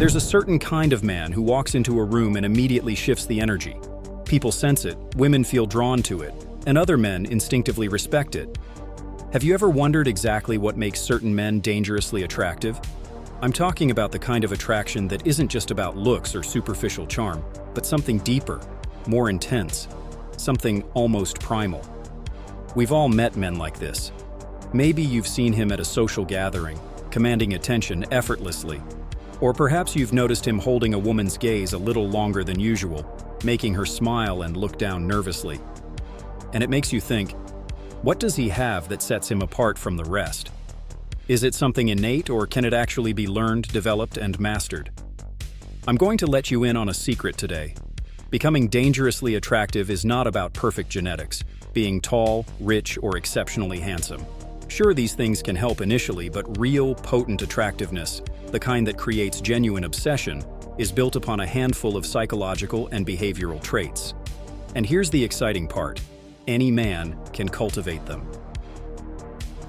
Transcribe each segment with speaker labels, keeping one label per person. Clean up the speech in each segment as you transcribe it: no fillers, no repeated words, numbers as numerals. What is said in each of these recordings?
Speaker 1: There's a certain kind of man who walks into a room and immediately shifts the energy. People sense it, women feel drawn to it, and other men instinctively respect it. Have you ever wondered exactly what makes certain men dangerously attractive? I'm talking about the kind of attraction that isn't just about looks or superficial charm, but something deeper, more intense, something almost primal. We've all met men like this. Maybe you've seen him at a social gathering, commanding attention effortlessly. Or perhaps you've noticed him holding a woman's gaze a little longer than usual, making her smile and look down nervously. And it makes you think, what does he have that sets him apart from the rest? Is it something innate, or can it actually be learned, developed, and mastered? I'm going to let you in on a secret today. Becoming dangerously attractive is not about perfect genetics, being tall, rich, or exceptionally handsome. Sure, these things can help initially, but real, potent attractiveness, the kind that creates genuine obsession, is built upon a handful of psychological and behavioral traits. And here's the exciting part: any man can cultivate them.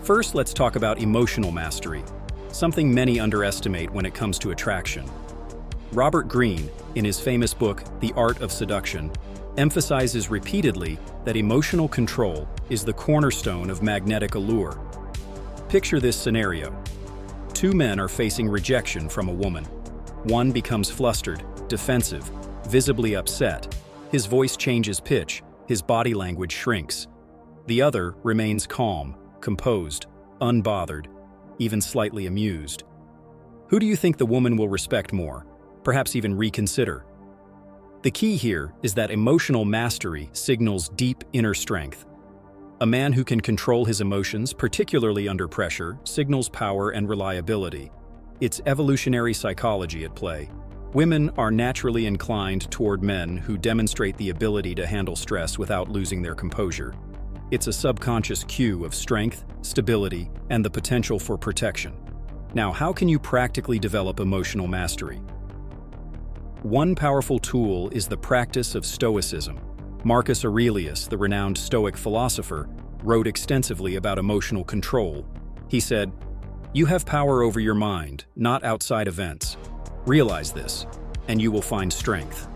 Speaker 1: First, let's talk about emotional mastery, something many underestimate when it comes to attraction. Robert Greene, in his famous book, The Art of Seduction, emphasizes repeatedly that emotional control is the cornerstone of magnetic allure. Picture this scenario. Two men are facing rejection from a woman. One becomes flustered, defensive, visibly upset. His voice changes pitch, his body language shrinks. The other remains calm, composed, unbothered, even slightly amused. Who do you think the woman will respect more? Perhaps even reconsider? The key here is that emotional mastery signals deep inner strength. A man who can control his emotions, particularly under pressure, signals power and reliability. It's evolutionary psychology at play. Women are naturally inclined toward men who demonstrate the ability to handle stress without losing their composure. It's a subconscious cue of strength, stability, and the potential for protection. Now, how can you practically develop emotional mastery? One powerful tool is the practice of Stoicism. Marcus Aurelius, the renowned Stoic philosopher, wrote extensively about emotional control. He said, "You have power over your mind, not outside events. Realize this, and you will find strength."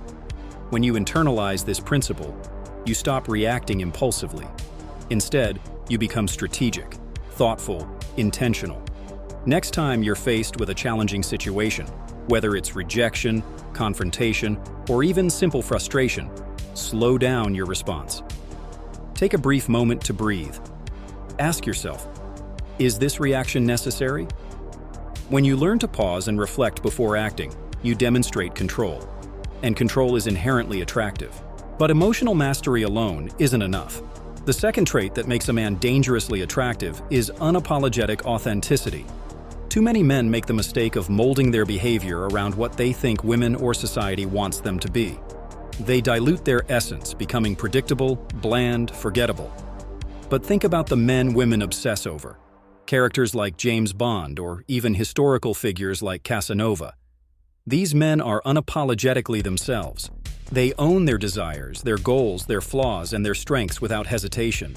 Speaker 1: When you internalize this principle, you stop reacting impulsively. Instead, you become strategic, thoughtful, intentional. Next time you're faced with a challenging situation, whether it's rejection, confrontation, or even simple frustration, slow down your response. Take a brief moment to breathe. Ask yourself, is this reaction necessary? When you learn to pause and reflect before acting, you demonstrate control. And control is inherently attractive. But emotional mastery alone isn't enough. The second trait that makes a man dangerously attractive is unapologetic authenticity. Too many men make the mistake of molding their behavior around what they think women or society wants them to be. They dilute their essence, becoming predictable, bland, forgettable. But think about the men women obsess over. Characters like James Bond, or even historical figures like Casanova. These men are unapologetically themselves. They own their desires, their goals, their flaws, and their strengths without hesitation.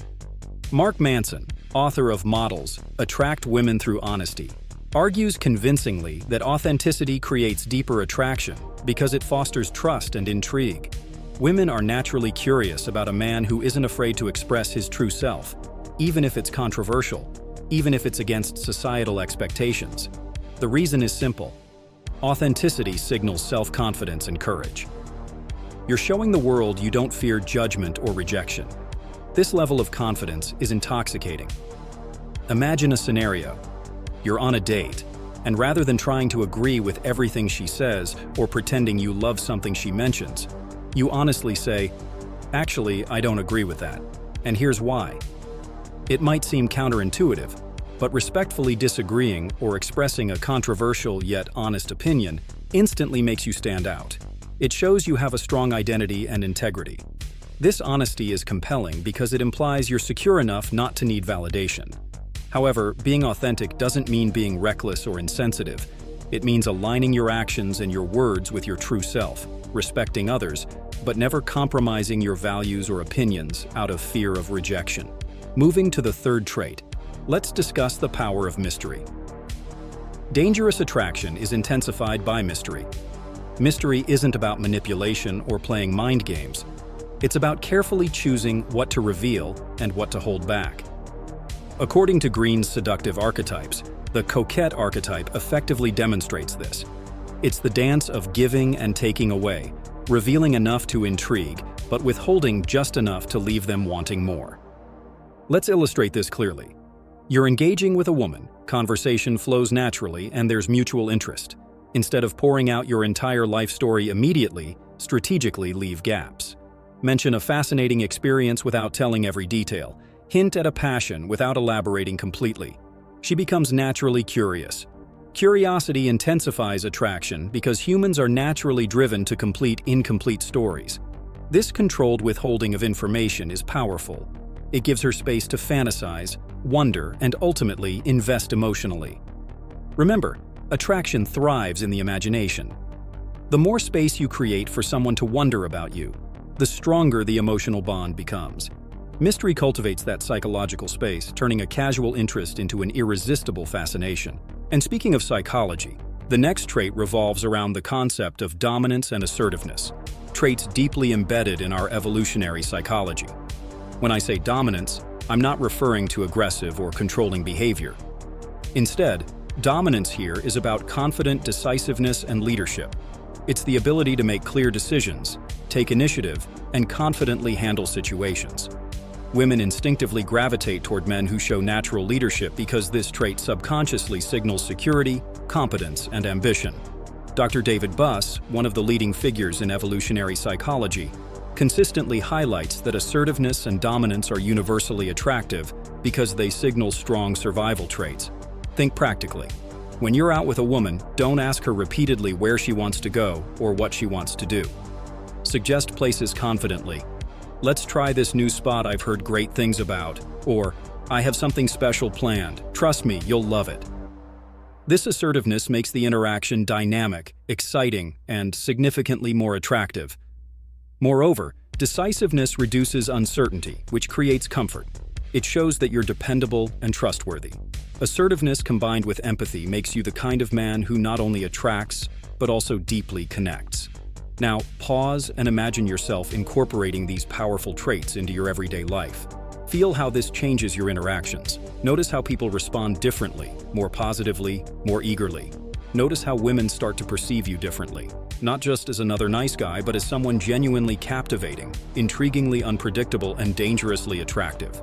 Speaker 1: Mark Manson, author of Models, Attract Women Through Honesty, argues convincingly that authenticity creates deeper attraction because it fosters trust and intrigue. Women are naturally curious about a man who isn't afraid to express his true self, even if it's controversial, even if it's against societal expectations. The reason is simple. Authenticity signals self-confidence and courage. You're showing the world you don't fear judgment or rejection. This level of confidence is intoxicating. Imagine a scenario. You're on a date, and rather than trying to agree with everything she says or pretending you love something she mentions, you honestly say, "Actually, I don't agree with that, and here's why." It might seem counterintuitive, but respectfully disagreeing or expressing a controversial yet honest opinion instantly makes you stand out. It shows you have a strong identity and integrity. This honesty is compelling because it implies you're secure enough not to need validation. However, being authentic doesn't mean being reckless or insensitive. It means aligning your actions and your words with your true self, respecting others, but never compromising your values or opinions out of fear of rejection. Moving to the third trait, let's discuss the power of mystery. Dangerous attraction is intensified by mystery. Mystery isn't about manipulation or playing mind games. It's about carefully choosing what to reveal and what to hold back. According to Green's seductive archetypes, the coquette archetype effectively demonstrates this. It's the dance of giving and taking away, revealing enough to intrigue, but withholding just enough to leave them wanting more. Let's illustrate this clearly. You're engaging with a woman, conversation flows naturally, and there's mutual interest. Instead of pouring out your entire life story immediately, strategically leave gaps. Mention a fascinating experience without telling every detail. Hint at a passion without elaborating completely. She becomes naturally curious. Curiosity intensifies attraction because humans are naturally driven to complete incomplete stories. This controlled withholding of information is powerful. It gives her space to fantasize, wonder, and ultimately invest emotionally. Remember, attraction thrives in the imagination. The more space you create for someone to wonder about you, the stronger the emotional bond becomes. Mystery cultivates that psychological space, turning a casual interest into an irresistible fascination. And speaking of psychology, the next trait revolves around the concept of dominance and assertiveness, traits deeply embedded in our evolutionary psychology. When I say dominance, I'm not referring to aggressive or controlling behavior. Instead, dominance here is about confident decisiveness and leadership. It's the ability to make clear decisions, take initiative, and confidently handle situations. Women instinctively gravitate toward men who show natural leadership because this trait subconsciously signals security, competence, and ambition. Dr. David Buss, one of the leading figures in evolutionary psychology, consistently highlights that assertiveness and dominance are universally attractive because they signal strong survival traits. Think practically. When you're out with a woman, don't ask her repeatedly where she wants to go or what she wants to do. Suggest places confidently. Let's try this new spot I've heard great things about, or I have something special planned. Trust me, you'll love it. This assertiveness makes the interaction dynamic, exciting, and significantly more attractive. Moreover, decisiveness reduces uncertainty, which creates comfort. It shows that you're dependable and trustworthy. Assertiveness combined with empathy makes you the kind of man who not only attracts, but also deeply connects. Now, pause and imagine yourself incorporating these powerful traits into your everyday life. Feel how this changes your interactions. Notice how people respond differently, more positively, more eagerly. Notice how women start to perceive you differently, not just as another nice guy, but as someone genuinely captivating, intriguingly unpredictable, and dangerously attractive.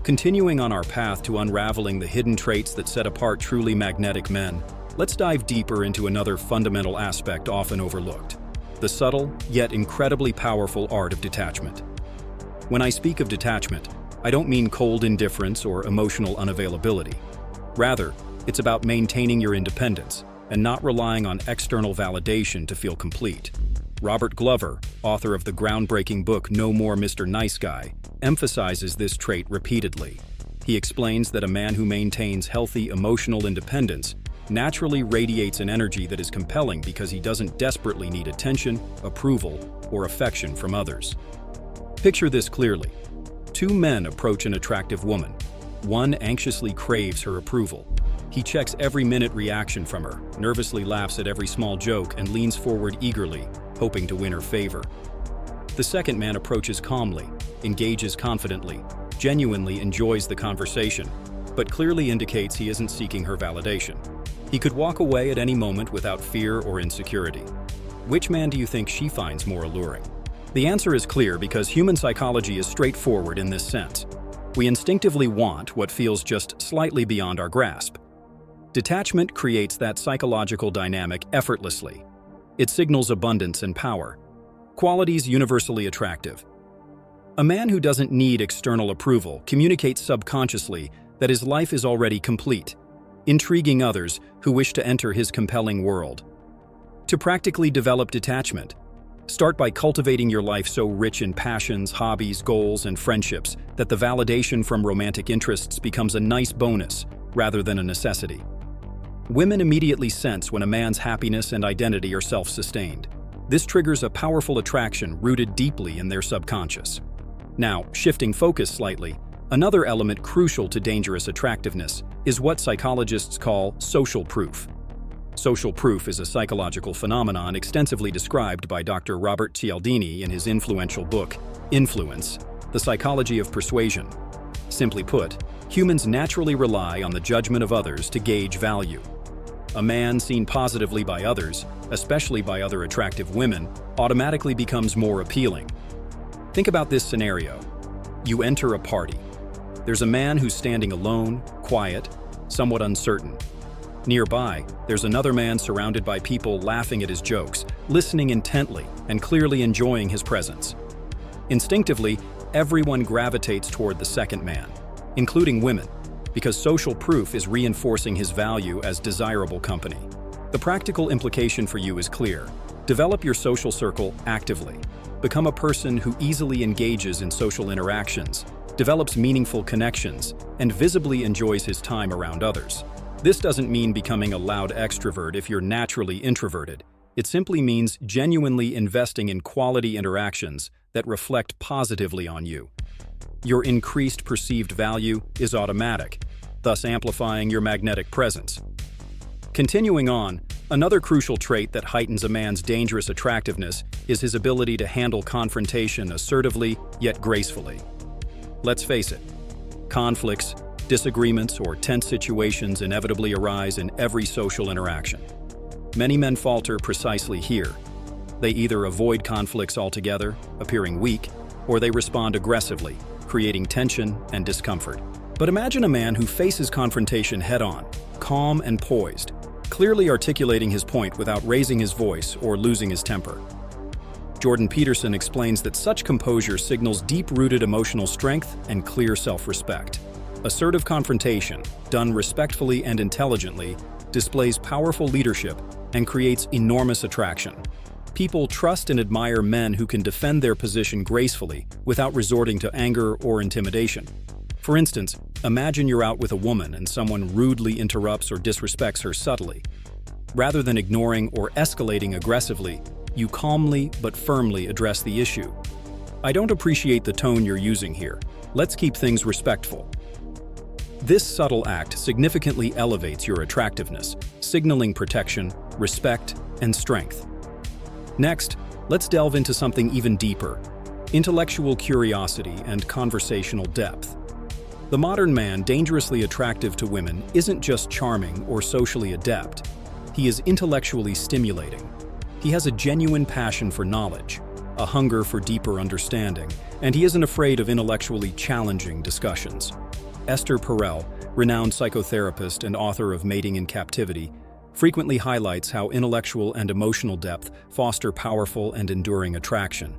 Speaker 1: Continuing on our path to unraveling the hidden traits that set apart truly magnetic men, let's dive deeper into another fundamental aspect often overlooked: the subtle, yet incredibly powerful art of detachment. When I speak of detachment, I don't mean cold indifference or emotional unavailability. Rather, it's about maintaining your independence and not relying on external validation to feel complete. Robert Glover, author of the groundbreaking book No More Mr. Nice Guy, emphasizes this trait repeatedly. He explains that a man who maintains healthy emotional independence naturally radiates an energy that is compelling because he doesn't desperately need attention, approval, or affection from others. Picture this clearly. Two men approach an attractive woman. One anxiously craves her approval. He checks every minute reaction from her, nervously laughs at every small joke, and leans forward eagerly, hoping to win her favor. The second man approaches calmly, engages confidently, genuinely enjoys the conversation, but clearly indicates he isn't seeking her validation. He could walk away at any moment without fear or insecurity. Which man do you think she finds more alluring? The answer is clear because human psychology is straightforward in this sense. We instinctively want what feels just slightly beyond our grasp. Detachment creates that psychological dynamic effortlessly. It signals abundance and power, qualities universally attractive. A man who doesn't need external approval communicates subconsciously that his life is already complete, intriguing others who wish to enter his compelling world. To practically develop detachment, start by cultivating your life so rich in passions, hobbies, goals, and friendships that the validation from romantic interests becomes a nice bonus rather than a necessity. Women immediately sense when a man's happiness and identity are self-sustained. This triggers a powerful attraction rooted deeply in their subconscious. Now, shifting focus slightly, Another element crucial to dangerous attractiveness is what psychologists call social proof. Social proof is a psychological phenomenon extensively described by Dr. Robert Cialdini in his influential book, Influence: The Psychology of Persuasion. Simply put, humans naturally rely on the judgment of others to gauge value. A man seen positively by others, especially by other attractive women, automatically becomes more appealing. Think about this scenario. You enter a party. There's a man who's standing alone, quiet, somewhat uncertain. Nearby, there's another man surrounded by people laughing at his jokes, listening intently, and clearly enjoying his presence. Instinctively, everyone gravitates toward the second man, including women, because social proof is reinforcing his value as desirable company. The practical implication for you is clear. Develop your social circle actively. Become a person who easily engages in social interactions, develops meaningful connections, and visibly enjoys his time around others. This doesn't mean becoming a loud extrovert if you're naturally introverted. It simply means genuinely investing in quality interactions that reflect positively on you. Your increased perceived value is automatic, thus amplifying your magnetic presence. Continuing on, another crucial trait that heightens a man's dangerous attractiveness is his ability to handle confrontation assertively yet gracefully. Let's face it, conflicts, disagreements, or tense situations inevitably arise in every social interaction. Many men falter precisely here. They either avoid conflicts altogether, appearing weak, or they respond aggressively, creating tension and discomfort. But imagine a man who faces confrontation head-on, calm and poised, clearly articulating his point without raising his voice or losing his temper. Jordan Peterson explains that such composure signals deep-rooted emotional strength and clear self-respect. Assertive confrontation, done respectfully and intelligently, displays powerful leadership and creates enormous attraction. People trust and admire men who can defend their position gracefully without resorting to anger or intimidation. For instance, imagine you're out with a woman and someone rudely interrupts or disrespects her subtly. Rather than ignoring or escalating aggressively, you calmly but firmly address the issue. "I don't appreciate the tone you're using here. Let's keep things respectful." This subtle act significantly elevates your attractiveness, signaling protection, respect, and strength. Next, let's delve into something even deeper: intellectual curiosity and conversational depth. The modern man, dangerously attractive to women, isn't just charming or socially adept. He is intellectually stimulating. He has a genuine passion for knowledge, a hunger for deeper understanding, and he isn't afraid of intellectually challenging discussions. Esther Perel, renowned psychotherapist and author of Mating in Captivity, frequently highlights how intellectual and emotional depth foster powerful and enduring attraction.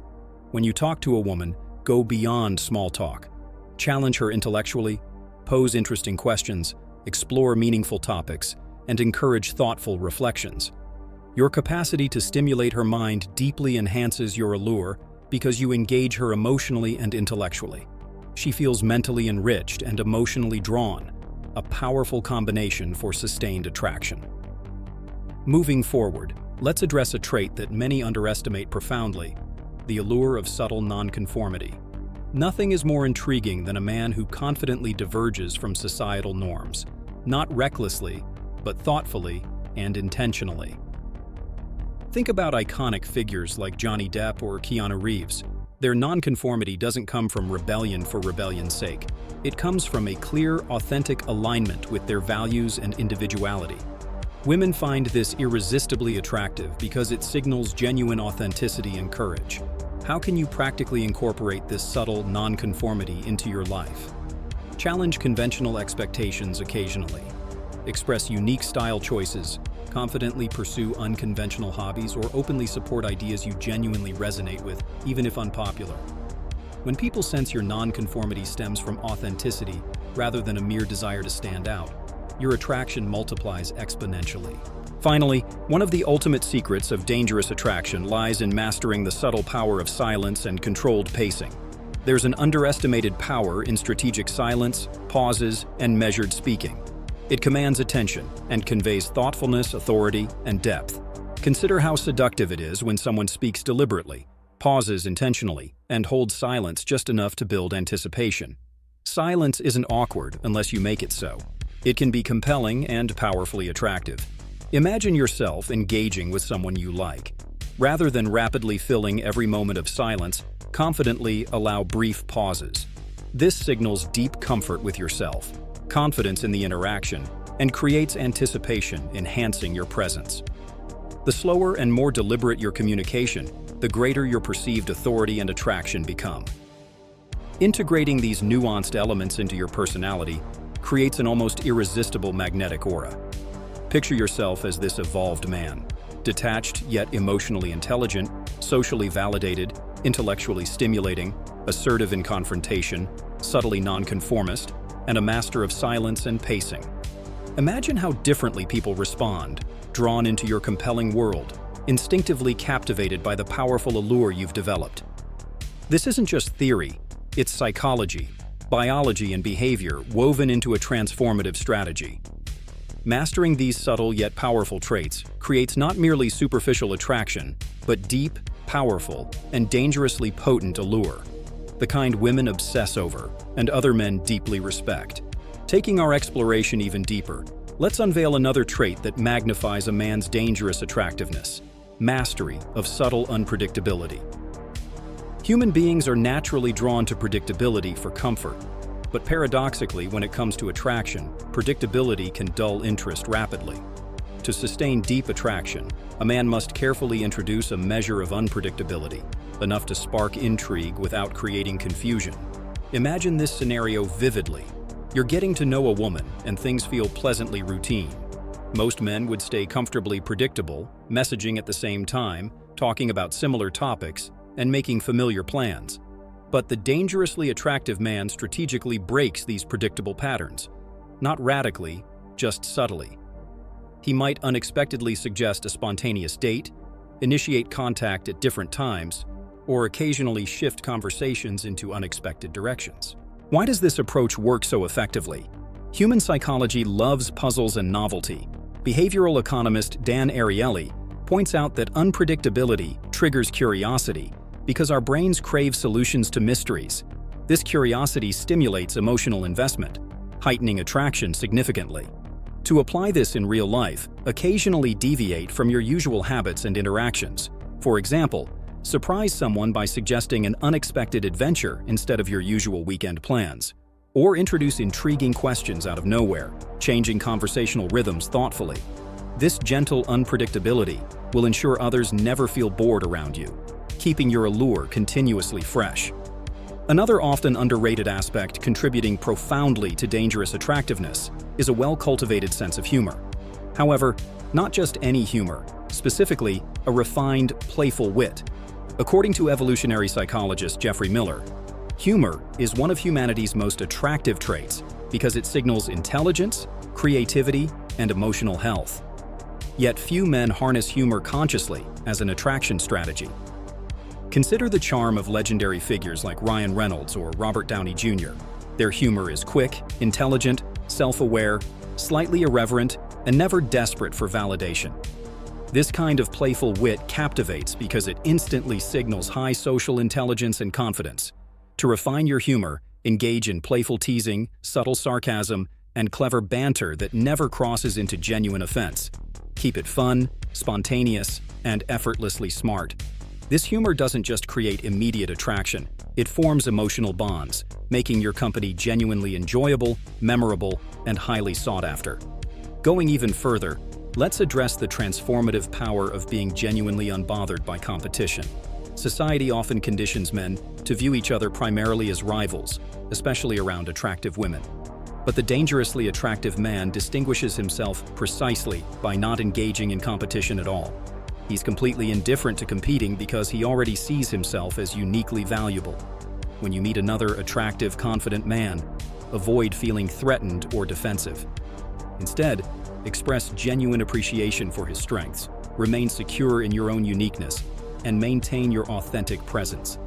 Speaker 1: When you talk to a woman, go beyond small talk. Challenge her intellectually, pose interesting questions, explore meaningful topics, and encourage thoughtful reflections. Your capacity to stimulate her mind deeply enhances your allure because you engage her emotionally and intellectually. She feels mentally enriched and emotionally drawn, a powerful combination for sustained attraction. Moving forward, let's address a trait that many underestimate profoundly: the allure of subtle nonconformity. Nothing is more intriguing than a man who confidently diverges from societal norms, not recklessly, but thoughtfully and intentionally. Think about iconic figures like Johnny Depp or Keanu Reeves. Their nonconformity doesn't come from rebellion for rebellion's sake. It comes from a clear, authentic alignment with their values and individuality. Women find this irresistibly attractive because it signals genuine authenticity and courage. How can you practically incorporate this subtle nonconformity into your life? Challenge conventional expectations occasionally. Express unique style choices, confidently pursue unconventional hobbies, or openly support ideas you genuinely resonate with, even if unpopular. When people sense your nonconformity stems from authenticity rather than a mere desire to stand out, your attraction multiplies exponentially. Finally, one of the ultimate secrets of dangerous attraction lies in mastering the subtle power of silence and controlled pacing. There's an underestimated power in strategic silence, pauses, and measured speaking. It commands attention and conveys thoughtfulness, authority, and depth. Consider how seductive it is when someone speaks deliberately, pauses intentionally, and holds silence just enough to build anticipation. Silence isn't awkward unless you make it so. It can be compelling and powerfully attractive. Imagine yourself engaging with someone you like. Rather than rapidly filling every moment of silence, confidently allow brief pauses. This signals deep comfort with yourself, confidence in the interaction, and creates anticipation, enhancing your presence. The slower and more deliberate your communication, the greater your perceived authority and attraction become. Integrating these nuanced elements into your personality creates an almost irresistible magnetic aura. Picture yourself as this evolved man, detached yet emotionally intelligent, socially validated, intellectually stimulating, assertive in confrontation, subtly nonconformist, and a master of silence and pacing. Imagine how differently people respond, drawn into your compelling world, instinctively captivated by the powerful allure you've developed. This isn't just theory, it's psychology, biology, and behavior woven into a transformative strategy. Mastering these subtle yet powerful traits creates not merely superficial attraction, but deep, powerful, and dangerously potent allure, the kind women obsess over and other men deeply respect. Taking our exploration even deeper, let's unveil another trait that magnifies a man's dangerous attractiveness: mastery of subtle unpredictability. Human beings are naturally drawn to predictability for comfort, but paradoxically, when it comes to attraction, predictability can dull interest rapidly. To sustain deep attraction, a man must carefully introduce a measure of unpredictability, enough to spark intrigue without creating confusion. Imagine this scenario vividly. You're getting to know a woman, and things feel pleasantly routine. Most men would stay comfortably predictable, messaging at the same time, talking about similar topics, and making familiar plans. But the dangerously attractive man strategically breaks these predictable patterns. Not radically, just subtly. He might unexpectedly suggest a spontaneous date, initiate contact at different times, or occasionally shift conversations into unexpected directions. Why does this approach work so effectively? Human psychology loves puzzles and novelty. Behavioral economist Dan Ariely points out that unpredictability triggers curiosity because our brains crave solutions to mysteries. This curiosity stimulates emotional investment, heightening attraction significantly. To apply this in real life, occasionally deviate from your usual habits and interactions. For example, surprise someone by suggesting an unexpected adventure instead of your usual weekend plans. Or introduce intriguing questions out of nowhere, changing conversational rhythms thoughtfully. This gentle unpredictability will ensure others never feel bored around you, keeping your allure continuously fresh. Another often underrated aspect contributing profoundly to dangerous attractiveness is a well-cultivated sense of humor. However, not just any humor, specifically a refined, playful wit. According to evolutionary psychologist Jeffrey Miller, humor is one of humanity's most attractive traits because it signals intelligence, creativity, and emotional health. Yet few men harness humor consciously as an attraction strategy. Consider the charm of legendary figures like Ryan Reynolds or Robert Downey Jr. Their humor is quick, intelligent, self-aware, slightly irreverent, and never desperate for validation. This kind of playful wit captivates because it instantly signals high social intelligence and confidence. To refine your humor, engage in playful teasing, subtle sarcasm, and clever banter that never crosses into genuine offense. Keep it fun, spontaneous, and effortlessly smart. This humor doesn't just create immediate attraction, it forms emotional bonds, making your company genuinely enjoyable, memorable, and highly sought after. Going even further, let's address the transformative power of being genuinely unbothered by competition. Society often conditions men to view each other primarily as rivals, especially around attractive women. But the dangerously attractive man distinguishes himself precisely by not engaging in competition at all. He's completely indifferent to competing because he already sees himself as uniquely valuable. When you meet another attractive, confident man, avoid feeling threatened or defensive. Instead, express genuine appreciation for his strengths, remain secure in your own uniqueness, and maintain your authentic presence.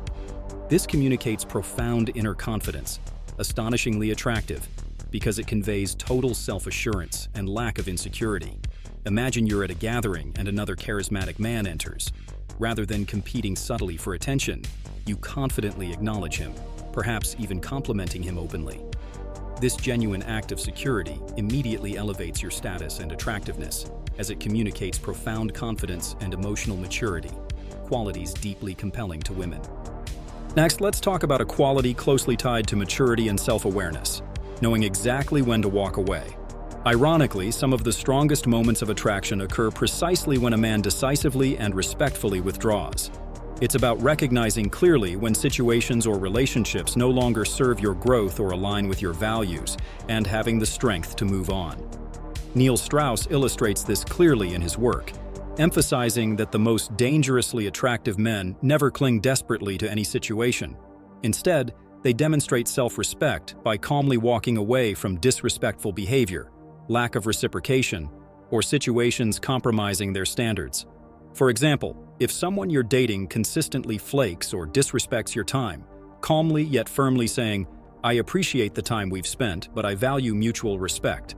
Speaker 1: This communicates profound inner confidence, astonishingly attractive, because it conveys total self-assurance and lack of insecurity. Imagine you're at a gathering and another charismatic man enters. Rather than competing subtly for attention, you confidently acknowledge him, perhaps even complimenting him openly. This genuine act of security immediately elevates your status and attractiveness, as it communicates profound confidence and emotional maturity, qualities deeply compelling to women. Next, let's talk about a quality closely tied to maturity and self-awareness, knowing exactly when to walk away. Ironically, some of the strongest moments of attraction occur precisely when a man decisively and respectfully withdraws. It's about recognizing clearly when situations or relationships no longer serve your growth or align with your values, and having the strength to move on. Strauss illustrates this clearly in his work, emphasizing that the most dangerously attractive men never cling desperately to any situation. Instead, they demonstrate self-respect by calmly walking away from disrespectful behavior, lack of reciprocation, or situations compromising their standards. For example, if someone you're dating consistently flakes or disrespects your time, calmly yet firmly saying, "I appreciate the time we've spent, but I value mutual respect,"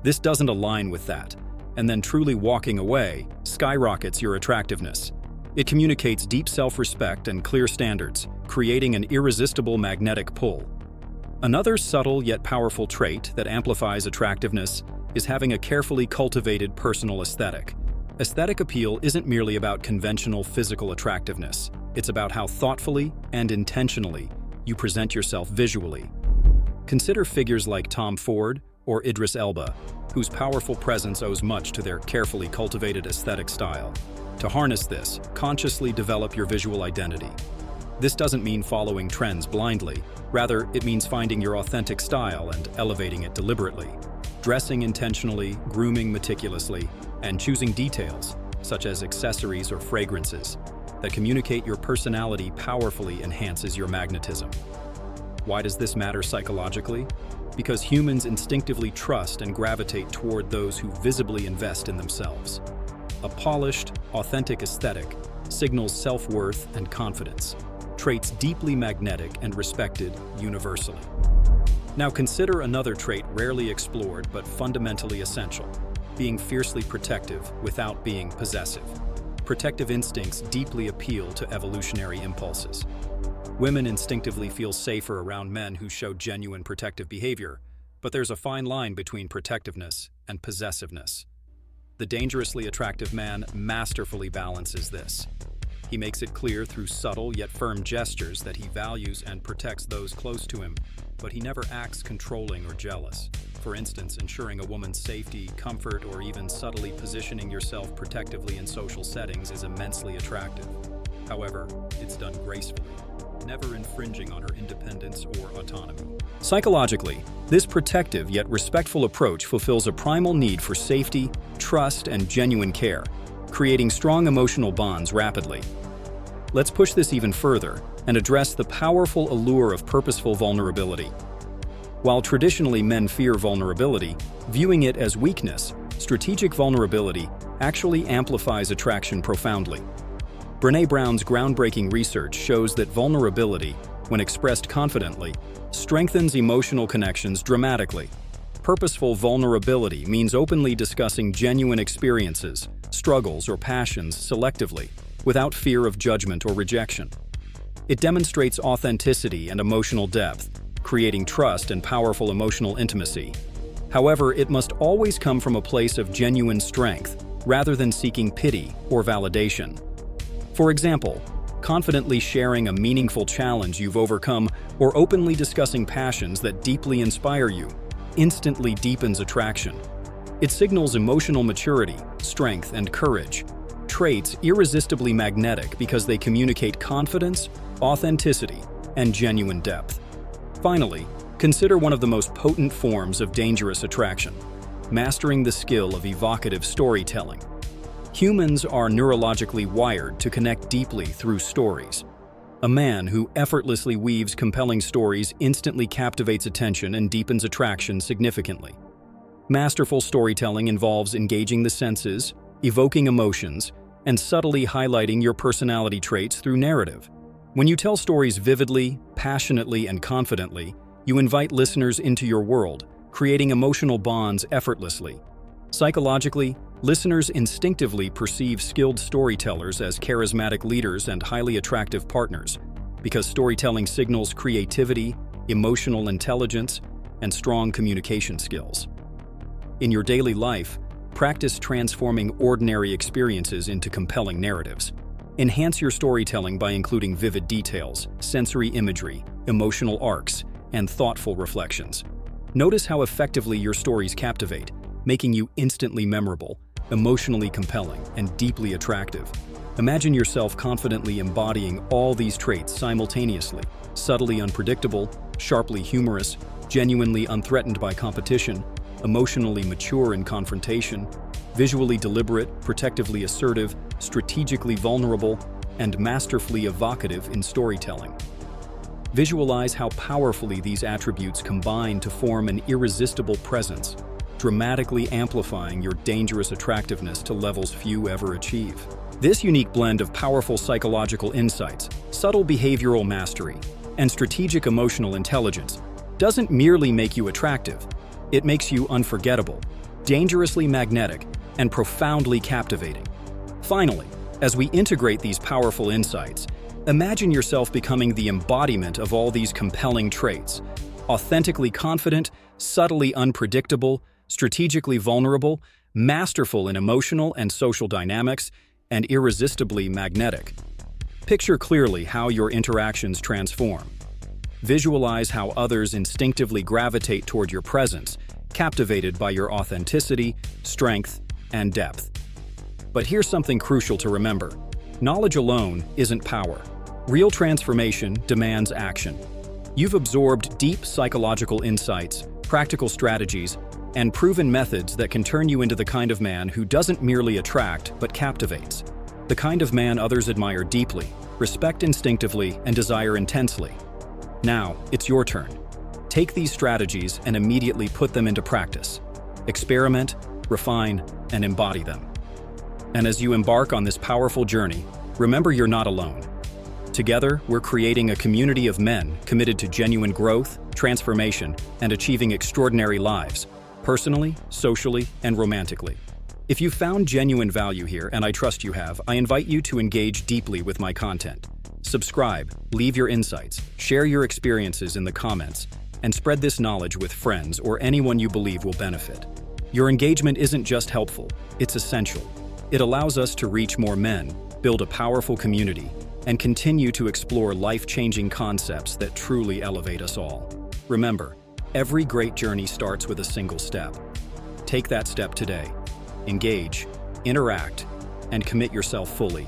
Speaker 1: this doesn't align with that, and then truly walking away skyrockets your attractiveness. It communicates deep self-respect and clear standards, creating an irresistible magnetic pull. Another subtle yet powerful trait that amplifies attractiveness is having a carefully cultivated personal aesthetic. Aesthetic appeal isn't merely about conventional physical attractiveness. It's about how thoughtfully and intentionally you present yourself visually. Consider figures like Tom Ford or Idris Elba, whose powerful presence owes much to their carefully cultivated aesthetic style. To harness this, consciously develop your visual identity. This doesn't mean following trends blindly. Rather, it means finding your authentic style and elevating it deliberately. Dressing intentionally, grooming meticulously, and choosing details, such as accessories or fragrances, that communicate your personality powerfully enhances your magnetism. Why does this matter psychologically? Because humans instinctively trust and gravitate toward those who visibly invest in themselves. A polished, authentic aesthetic signals self-worth and confidence, traits deeply magnetic and respected universally. Now consider another trait rarely explored but fundamentally essential: being fiercely protective without being possessive. Protective instincts deeply appeal to evolutionary impulses. Women instinctively feel safer around men who show genuine protective behavior, but there's a fine line between protectiveness and possessiveness. The dangerously attractive man masterfully balances this. He makes it clear through subtle yet firm gestures that he values and protects those close to him, but he never acts controlling or jealous. For instance, ensuring a woman's safety, comfort, or even subtly positioning yourself protectively in social settings is immensely attractive. However, it's done gracefully, never infringing on her independence or autonomy. Psychologically, this protective yet respectful approach fulfills a primal need for safety, trust, and genuine care, creating strong emotional bonds rapidly. Let's push this even further and address the powerful allure of purposeful vulnerability. While traditionally men fear vulnerability, viewing it as weakness, strategic vulnerability actually amplifies attraction profoundly. Brené Brown's groundbreaking research shows that vulnerability, when expressed confidently, strengthens emotional connections dramatically. Purposeful vulnerability means openly discussing genuine experiences, struggles, or passions selectively, without fear of judgment or rejection. It demonstrates authenticity and emotional depth, creating trust and powerful emotional intimacy. However, it must always come from a place of genuine strength, rather than seeking pity or validation. For example, confidently sharing a meaningful challenge you've overcome or openly discussing passions that deeply inspire you instantly deepens attraction. It signals emotional maturity, strength, and courage, traits irresistibly magnetic because they communicate confidence, authenticity, and genuine depth. Finally, consider one of the most potent forms of dangerous attraction: mastering the skill of evocative storytelling. Humans are neurologically wired to connect deeply through stories. A man who effortlessly weaves compelling stories instantly captivates attention and deepens attraction significantly. Masterful storytelling involves engaging the senses, evoking emotions, and subtly highlighting your personality traits through narrative. When you tell stories vividly, passionately, and confidently, you invite listeners into your world, creating emotional bonds effortlessly. Psychologically, listeners instinctively perceive skilled storytellers as charismatic leaders and highly attractive partners, because storytelling signals creativity, emotional intelligence, and strong communication skills. In your daily life, practice transforming ordinary experiences into compelling narratives. Enhance your storytelling by including vivid details, sensory imagery, emotional arcs, and thoughtful reflections. Notice how effectively your stories captivate, making you instantly memorable, emotionally compelling, and deeply attractive. Imagine yourself confidently embodying all these traits simultaneously: subtly unpredictable, sharply humorous, genuinely unthreatened by competition, emotionally mature in confrontation, visually deliberate, protectively assertive, strategically vulnerable, and masterfully evocative in storytelling. Visualize how powerfully these attributes combine to form an irresistible presence, dramatically amplifying your dangerous attractiveness to levels few ever achieve. This unique blend of powerful psychological insights, subtle behavioral mastery, and strategic emotional intelligence doesn't merely make you attractive, it makes you unforgettable, dangerously magnetic, and profoundly captivating. Finally, as we integrate these powerful insights, imagine yourself becoming the embodiment of all these compelling traits: authentically confident, subtly unpredictable, strategically vulnerable, masterful in emotional and social dynamics, and irresistibly magnetic. Picture clearly how your interactions transform. Visualize how others instinctively gravitate toward your presence, captivated by your authenticity, strength, and depth. But here's something crucial to remember. Knowledge alone isn't power. Real transformation demands action. You've absorbed deep psychological insights, practical strategies, and proven methods that can turn you into the kind of man who doesn't merely attract, but captivates. The kind of man others admire deeply, respect instinctively, and desire intensely. Now, it's your turn. Take these strategies and immediately put them into practice. Experiment, refine, and embody them. And as you embark on this powerful journey, remember you're not alone. Together, we're creating a community of men committed to genuine growth, transformation, and achieving extraordinary lives, personally, socially, and romantically. If you found genuine value here, and I trust you have, I invite you to engage deeply with my content. Subscribe, leave your insights, share your experiences in the comments, and spread this knowledge with friends or anyone you believe will benefit. Your engagement isn't just helpful, it's essential. It allows us to reach more men, build a powerful community, and continue to explore life-changing concepts that truly elevate us all. Remember, every great journey starts with a single step. Take that step today. Engage, interact, and commit yourself fully.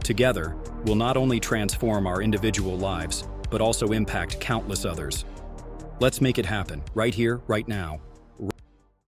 Speaker 1: Together, we'll not only transform our individual lives, but also impact countless others. Let's make it happen, right here, right now.